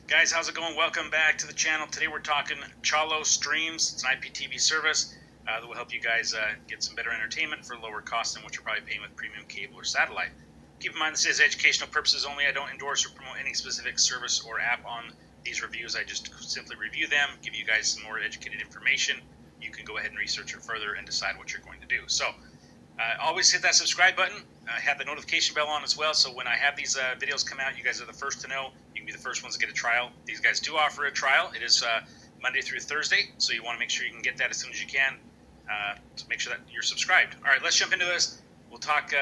Guys, how's it going? Welcome back to the channel. Today we're talking Chalo Streams. It's an IPTV service that will help you guys get some better entertainment for lower cost than what you're probably paying with premium cable or satellite. Keep in mind this is educational purposes only. I don't endorse or promote any specific service or app on these reviews. I just simply review them, give you guys some more educated information. You can go ahead and research it further and decide what you're going to do. So always hit that subscribe button. Have the notification bell on as well, so when I have these videos come out, you guys are the first to know. You can be the first ones to get a trial. These guys do offer a trial. It is Monday through Thursday, so you want to make sure you can get that as soon as you can to make sure that you're subscribed. All right, let's jump into this. We'll talk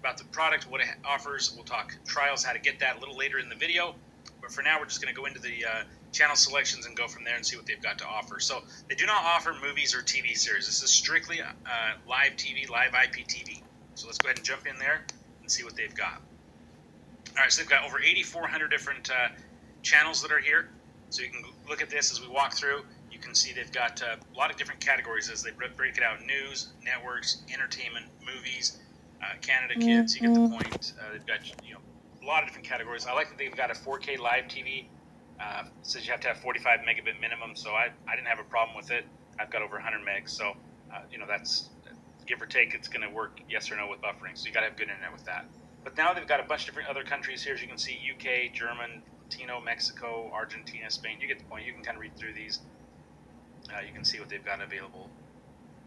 about the product, what it offers. We'll talk trials, how to get that a little later in the video. But for now, we're just going to go into the channel selections and go from there and see what they've got to offer. So they do not offer movies or TV series. This is strictly live TV, live IPTV. So let's go ahead and jump in there and see what they've got. All right, so they've got over 8,400 different channels that are here. So you can look at this as we walk through. You can see they've got a lot of different categories as they break it out: news, networks, entertainment, movies, Canada Kids. You get the point. They've got a lot of different categories. I like that they've got a 4K live TV. Says you have to have 45 megabit minimum, so I didn't have a problem with it. I've got over 100 megs, so that's give or take. It's going to work, yes or no, with buffering. So you got to have good internet with that. But now they've got a bunch of different other countries here. As you can see, UK, German, Latino, Mexico, Argentina, Spain. You get the point. You can kind of read through these. You can see what they've got available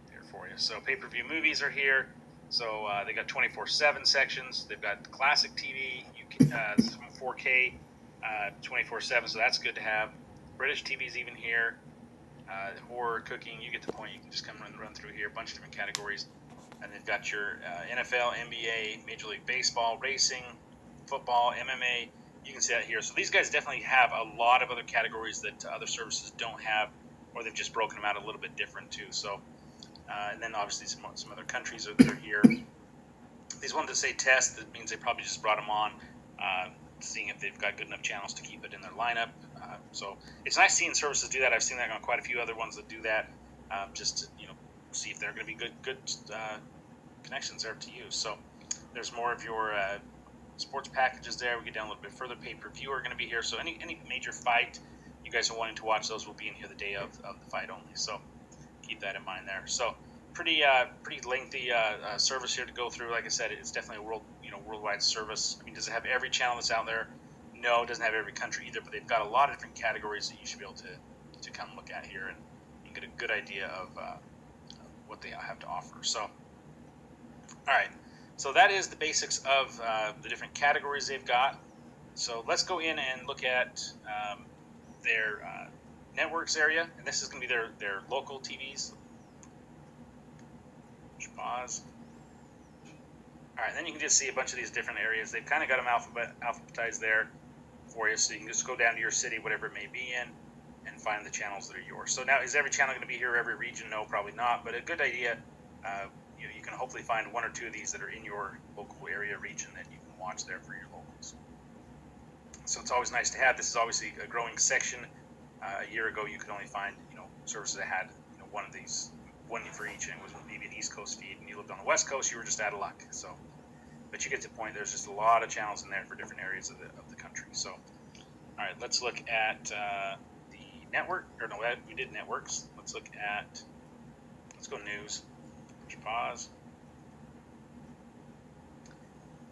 here for you. So pay-per-view movies are here. So they got 24/7 sections. They've got classic TV, 4K, 24/7. So that's good to have. British TV's even here. Horror, cooking, you get the point. You can just come run through here. A bunch of different categories. And they've got your NFL, NBA, Major League Baseball, racing, football, MMA. You can see that here. So these guys definitely have a lot of other categories that other services don't have, or they've just broken them out a little bit different too. So, and then obviously some other countries that are here. These ones that say test, that means they probably just brought them on, seeing if they've got good enough channels to keep it in their lineup. So it's nice seeing services do that. I've seen that on quite a few other ones that do that, just to see if they're going to be good connections there to use. So there's more of your sports packages there. We get down a little bit further. Pay-per-view are going to be here. So any major fight you guys are wanting to watch, those will be in here the day of the fight only. So keep that in mind there. So pretty lengthy service here to go through. Like I said, it's definitely a worldwide service. I mean, does it have every channel that's out there? No, it doesn't have every country either, but they've got a lot of different categories that you should be able to come look at here and get a good idea of what they have to offer. So, all right, so that is the basics of the different categories they've got. So let's go in and look at their networks area, and this is going to be their local TVs. Pause. All right, then you can just see a bunch of these different areas. They've kind of got them alphabetized there for you, so you can just go down to your city, whatever it may be in, and find the channels that are yours. So now, is every channel going to be here, every region? No, probably not, but a good idea. You can hopefully find one or two of these that are in your local area, region, that you can watch there for your locals. So it's always nice to have. This is obviously a growing section. A year ago, you could only find services that had one of these, one for each, and it was maybe an East Coast feed, and you lived on the West Coast, you were just out of luck. So, but you get to the point. There's just a lot of channels in there for different areas of the country. So, all right, let's look at the network. Or no, we did networks. Let's go news. Pause.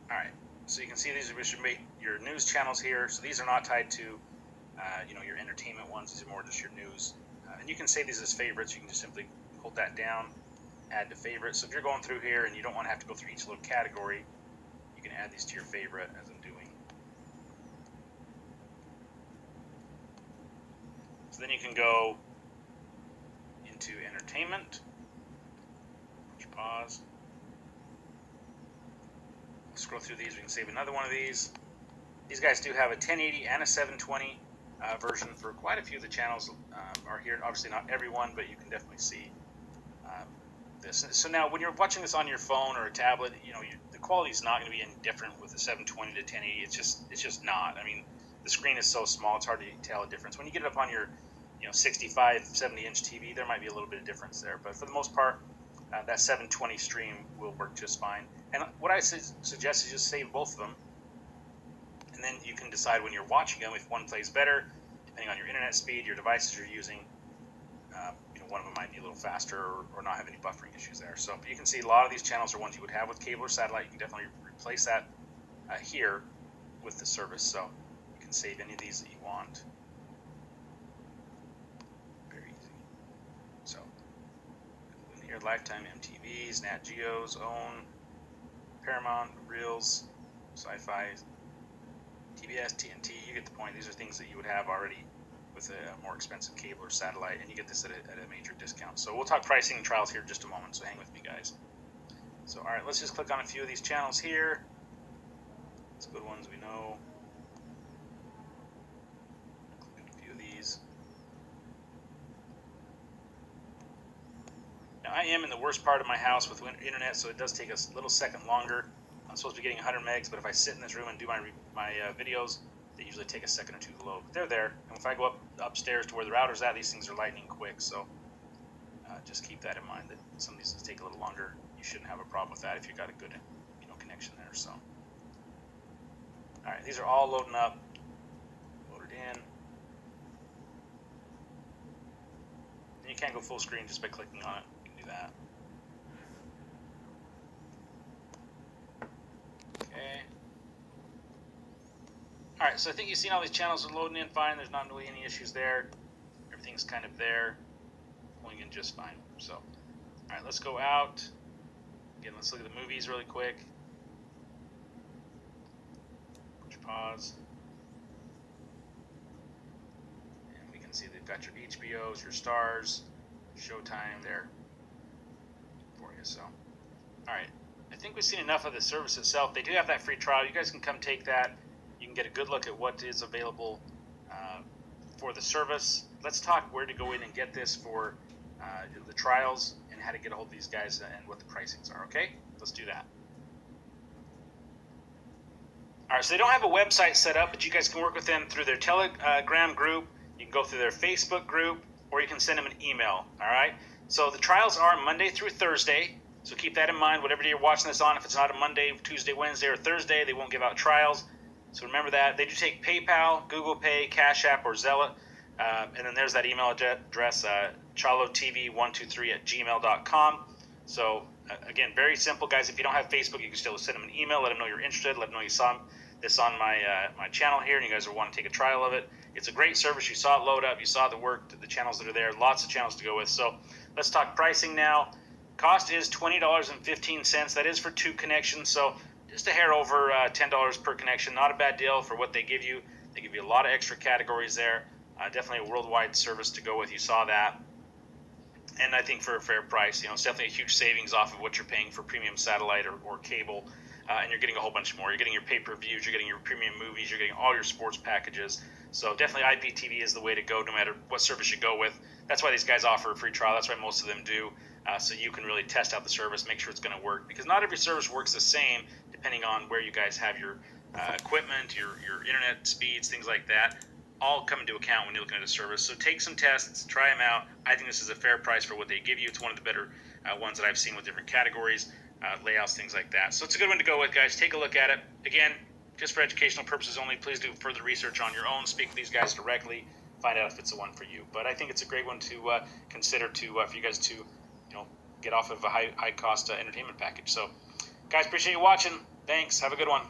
All right, so you can see these are your news channels here. So these are not tied to your entertainment ones. These are more just your news. And you can save these as favorites. You can just simply hold that down, add to favorites. So if you're going through here and you don't want to have to go through each little category, you can add these to your favorite, as I'm doing. So then you can go into entertainment. Pause. Scroll through these. We can save another one of these. These guys do have a 1080 and a 720 version for quite a few of the channels are here. Obviously not everyone, but you can definitely see this. So now when you're watching this on your phone or a tablet, the quality is not going to be any different with the 720 to 1080. It's just not. I mean, the screen is so small, it's hard to tell a difference. When you get it up on your 65, 70-inch TV, there might be a little bit of difference there. But for the most part, that 720 stream will work just fine. And what I suggest is just save both of them and then you can decide when you're watching them if one plays better, depending on your internet speed, your devices you're using. One of them might be a little faster or not have any buffering issues there. So you can see a lot of these channels are ones you would have with cable or satellite. You can definitely replace that here with the service. So you can save any of these that you want. Very easy. So here, Lifetime, MTVs, Nat Geo's, OWN, Paramount, Reels, Sci-Fi, TBS, TNT. You get the point. These are things that you would have already with a more expensive cable or satellite, and you get this at a major discount. So we'll talk pricing and trials here in just a moment, so hang with me, guys. So, all right, let's just click on a few of these channels here. It's good ones we know. Click on a few of these. Now, I am in the worst part of my house with internet, so it does take a little second longer. I'm supposed to be getting 100 megs, but if I sit in this room and do my videos, they usually take a second or two to load. But they're there, and if I go upstairs to where the router's at, these things are lightning quick, so just keep that in mind, that some of these take a little longer. You shouldn't have a problem with that if you've got a good connection there. So, all right, these are all loading up, loaded in. And you can't go full screen just by clicking on it. You can do that. Okay. All right, so I think you've seen all these channels are loading in fine. There's not really any issues there. Everything's kind of there, pulling in just fine. So, all right, let's go out. Again, let's look at the movies really quick. Push pause. And we can see they've got your HBOs, your Stars, Showtime there for you. So, all right, I think we've seen enough of the service itself. They do have that free trial. You guys can come take that. You can get a good look at what is available for the service. Let's talk where to go in and get this for the trials and how to get a hold of these guys and what the pricings are, okay? Let's do that. All right, so they don't have a website set up, but you guys can work with them through their Telegram group. You can go through their Facebook group, or you can send them an email, all right? So the trials are Monday through Thursday, so keep that in mind. Whatever day you're watching this on, if it's not a Monday, Tuesday, Wednesday, or Thursday, they won't give out trials. So remember that. They do take PayPal, Google Pay, Cash App, or Zelle. And then there's that email address, chalotv123@gmail.com. So, again, very simple, guys. If you don't have Facebook, you can still send them an email. Let them know you're interested. Let them know you saw this on my channel here, and you guys are wanting to take a trial of it. It's a great service. You saw it load up. You saw the work, the channels that are there. Lots of channels to go with. So let's talk pricing now. Cost is $20.15. That is for 2 connections. So just a hair over $10 per connection. Not a bad deal for what they give you. They give you a lot of extra categories there. Definitely a worldwide service to go with. You saw that. And I think for a fair price, it's definitely a huge savings off of what you're paying for premium satellite or cable. And you're getting a whole bunch more. You're getting your pay-per-views, you're getting your premium movies, you're getting all your sports packages. So definitely IPTV is the way to go no matter what service you go with. That's why these guys offer a free trial. That's why most of them do. So you can really test out the service, make sure it's going to work. Because not every service works the same depending on where you guys have your equipment, your internet speeds, things like that. All come into account when you're looking at a service. So take some tests, try them out. I think this is a fair price for what they give you. It's one of the better ones that I've seen with different categories, layouts, things like that. So it's a good one to go with, guys. Take a look at it. Again, just for educational purposes only. Please do further research on your own. Speak with these guys directly. Find out if it's the one for you. But I think it's a great one to consider for you guys to get off of a high cost entertainment package. So, guys, appreciate you watching. Thanks. Have a good one.